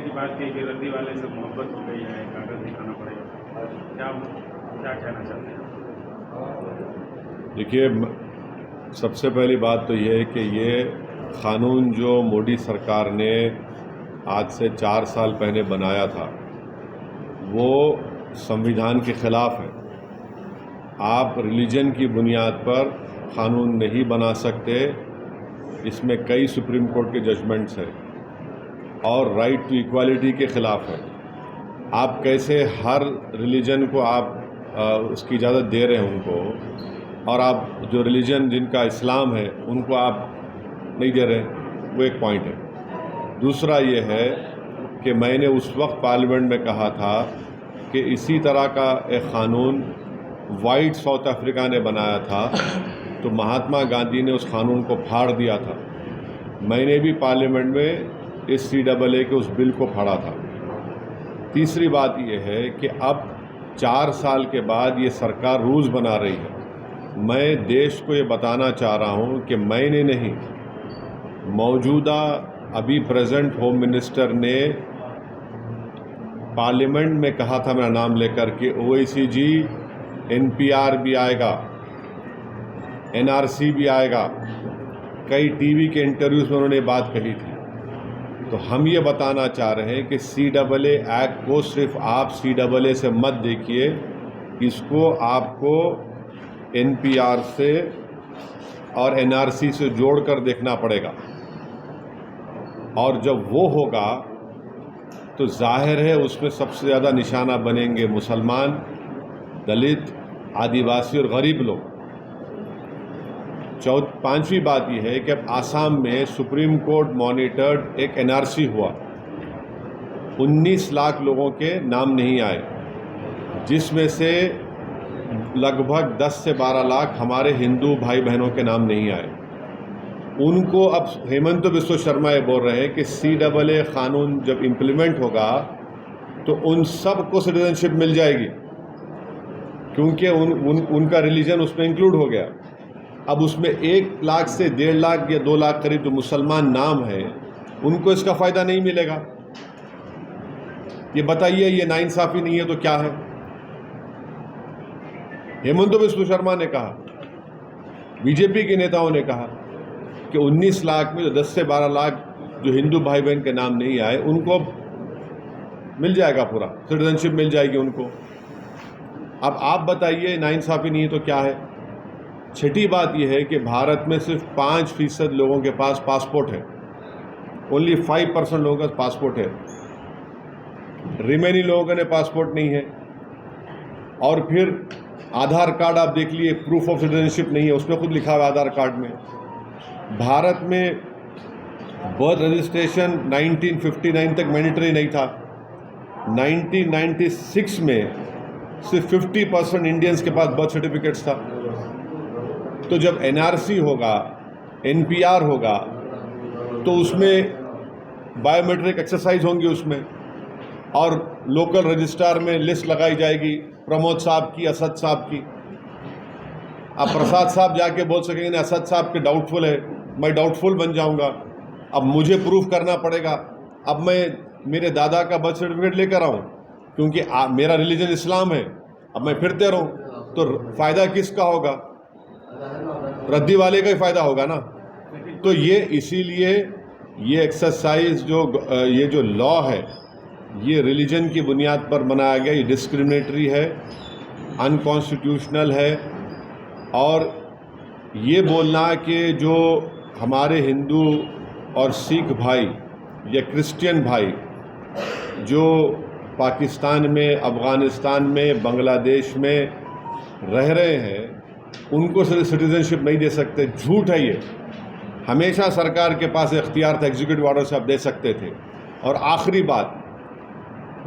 की बात की कि रद्दी वाले से मोहब्बत हो गई है, कागज दिखाना पड़ेगा, क्या क्या कहना चाहते हैं? देखिए, सबसे पहली बात तो ये है कि ये क़ानून जो मोदी सरकार ने आज से 4 साल पहले बनाया था वो संविधान के ख़िलाफ़ है। आप रिलीजन की बुनियाद पर क़ानून नहीं बना सकते, इसमें कई सुप्रीम कोर्ट के जजमेंट्स हैं और राइट टू इक्वालिटी के ख़िलाफ़ है। आप कैसे हर रिलीजन को आप उसकी इजाज़त दे रहे हैं उनको, और आप जो रिलीजन जिनका इस्लाम है उनको आप नहीं दे रहे, वो एक पॉइंट है। दूसरा ये है कि मैंने उस वक्त पार्लियामेंट में कहा था कि इसी तरह का एक क़ानून वाइट साउथ अफ्रीका ने बनाया था, तो महात्मा गांधी ने उस क़ानून को फाड़ दिया था। मैंने भी पार्लियामेंट में इस CAA के उस बिल को फाड़ा था। तीसरी बात यह है कि अब 4 साल के बाद ये सरकार रूल्स बना रही है। मैं देश को ये बताना चाह रहा हूँ कि मैंने नहीं, मौजूदा अभी प्रेजेंट होम मिनिस्टर ने पार्लियामेंट में कहा था मेरा नाम लेकर के OICG NPR भी आएगा, NRC भी आएगा। कई टीवी के इंटरव्यूज़ में उन्होंने बात कही थी। तो हम ये बताना चाह रहे हैं कि CAA एक्ट को सिर्फ आप CAA से मत देखिए, इसको आपको NPR से और NRC से जोड़कर देखना पड़ेगा। और जब वो होगा तो जाहिर है उसमें सबसे ज़्यादा निशाना बनेंगे मुसलमान, दलित, आदिवासी और गरीब लोग। पांचवी बात यह है कि अब आसाम में सुप्रीम कोर्ट मॉनिटर्ड एक NRC हुआ, 19 लाख लोगों के नाम नहीं आए, जिसमें से लगभग 10 से 12 लाख हमारे हिंदू भाई बहनों के नाम नहीं आए। उनको अब हेमंत बिस्वा शर्मा ये बोल रहे हैं कि CAA क़ानून जब इम्प्लीमेंट होगा तो उन सब को सिटीजनशिप मिल जाएगी, क्योंकि उनका रिलीजन उसमें इंक्लूड हो गया। अब उसमें 1 लाख से 1.5 लाख या 2 लाख करीब जो मुसलमान नाम है उनको इसका फ़ायदा नहीं मिलेगा। ये बताइए, ये नाइंसाफ़ी नहीं है तो क्या है? हेमंत बिस्वा शर्मा ने कहा, बीजेपी के नेताओं ने कहा कि 19 लाख में जो 10 से 12 लाख जो हिंदू भाई बहन के नाम नहीं आए उनको मिल जाएगा, पूरा सिटीजनशिप मिल जाएगी उनको। अब आप बताइए, नाइंसाफ़ी नहीं है तो क्या है? छठी बात यह है कि भारत में सिर्फ 5% लोगों के पास पासपोर्ट है, ओनली 5% लोगों का पासपोर्ट है, रिमेनिंग लोगों ने पासपोर्ट नहीं है। और फिर आधार कार्ड आप देख लिए, प्रूफ ऑफ सिटीजनशिप नहीं है, उसमें खुद लिखा हुआ आधार कार्ड में। भारत में बर्थ रजिस्ट्रेशन 1959 तक मैंडेटरी नहीं था। 1996 में सिर्फ 50% इंडियंस के पास बर्थ सर्टिफिकेट्स था। तो जब NRC होगा, NPR होगा, तो उसमें बायोमेट्रिक एक्सरसाइज होंगी उसमें, और लोकल रजिस्ट्रार में लिस्ट लगाई जाएगी प्रमोद साहब की, असद साहब की। अब प्रसाद साहब जाके बोल सकेंगे नहीं, असद साहब के डाउटफुल है, मैं डाउटफुल बन जाऊंगा। अब मुझे प्रूफ करना पड़ेगा। अब मैं मेरे दादा का बर्थ सर्टिफिकेट लेकर आऊँ, क्योंकि मेरा रिलीजन इस्लाम है, अब मैं फिरते रहूँ तो फ़ायदा किसका होगा? रद्दी वाले का ही फ़ायदा होगा ना। तो ये इसीलिए ये एक्सरसाइज ये जो लॉ है ये रिलीजन की बुनियाद पर बनाया गया, ये डिस्क्रिमिनेटरी है, अनकॉन्स्टिट्यूशनल है। और ये बोलना कि जो हमारे हिंदू और सिख भाई या क्रिश्चियन भाई जो पाकिस्तान में, अफ़गानिस्तान में, बांग्लादेश में रह रहे हैं उनको सिटीजनशिप नहीं दे सकते, झूठ है ये। हमेशा सरकार के पास इख्तियार था, एग्जीक्यूटिव ऑर्डर से आप दे सकते थे। और आखिरी बात,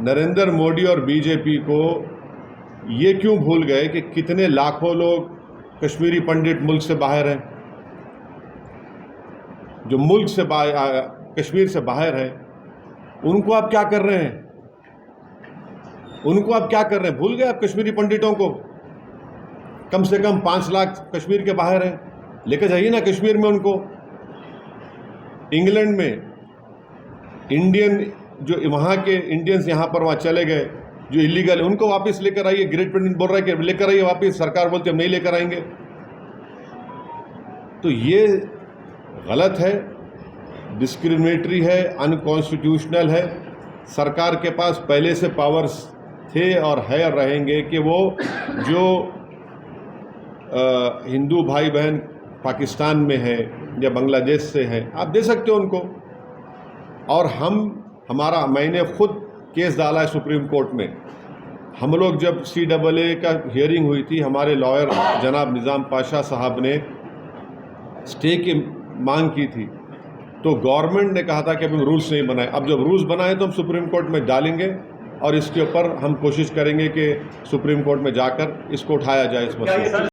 नरेंद्र मोदी और बीजेपी को ये क्यों भूल गए कि कितने लाखों लोग कश्मीरी पंडित मुल्क से बाहर हैं, जो मुल्क से कश्मीर से बाहर है, उनको आप क्या कर रहे हैं? उनको आप क्या कर रहे हैं? भूल गए आप कश्मीरी पंडितों को? कम से कम 5 लाख कश्मीर के बाहर हैं, लेकर जाइए ना कश्मीर में उनको। इंग्लैंड में इंडियन जो वहाँ के इंडियंस यहाँ पर वहाँ चले गए जो इलीगल है उनको वापस लेकर आइए। ग्रेट ब्रिटेन बोल रहा है कि लेकर आइए वापस, सरकार बोलती है हम नहीं लेकर आएंगे। तो ये गलत है, डिस्क्रिमिनेटरी है, अनकॉन्स्टिट्यूशनल है। सरकार के पास पहले से पावर्स थे और है और रहेंगे कि वो जो हिंदू भाई बहन पाकिस्तान में है या बांग्लादेश से हैं, आप दे सकते हो उनको। और मैंने खुद केस डाला है सुप्रीम कोर्ट में। हम लोग जब CAA का हियरिंग हुई थी, हमारे लॉयर जनाब निज़ाम पाशा साहब ने स्टे की मांग की थी, तो गवर्नमेंट ने कहा था कि अभी रूल्स नहीं बनाए। अब जब रूल्स बनाए तो हम सुप्रीम कोर्ट में डालेंगे और इसके ऊपर हम कोशिश करेंगे कि सुप्रीम कोर्ट में जाकर इसको उठाया जाए इस मसले को।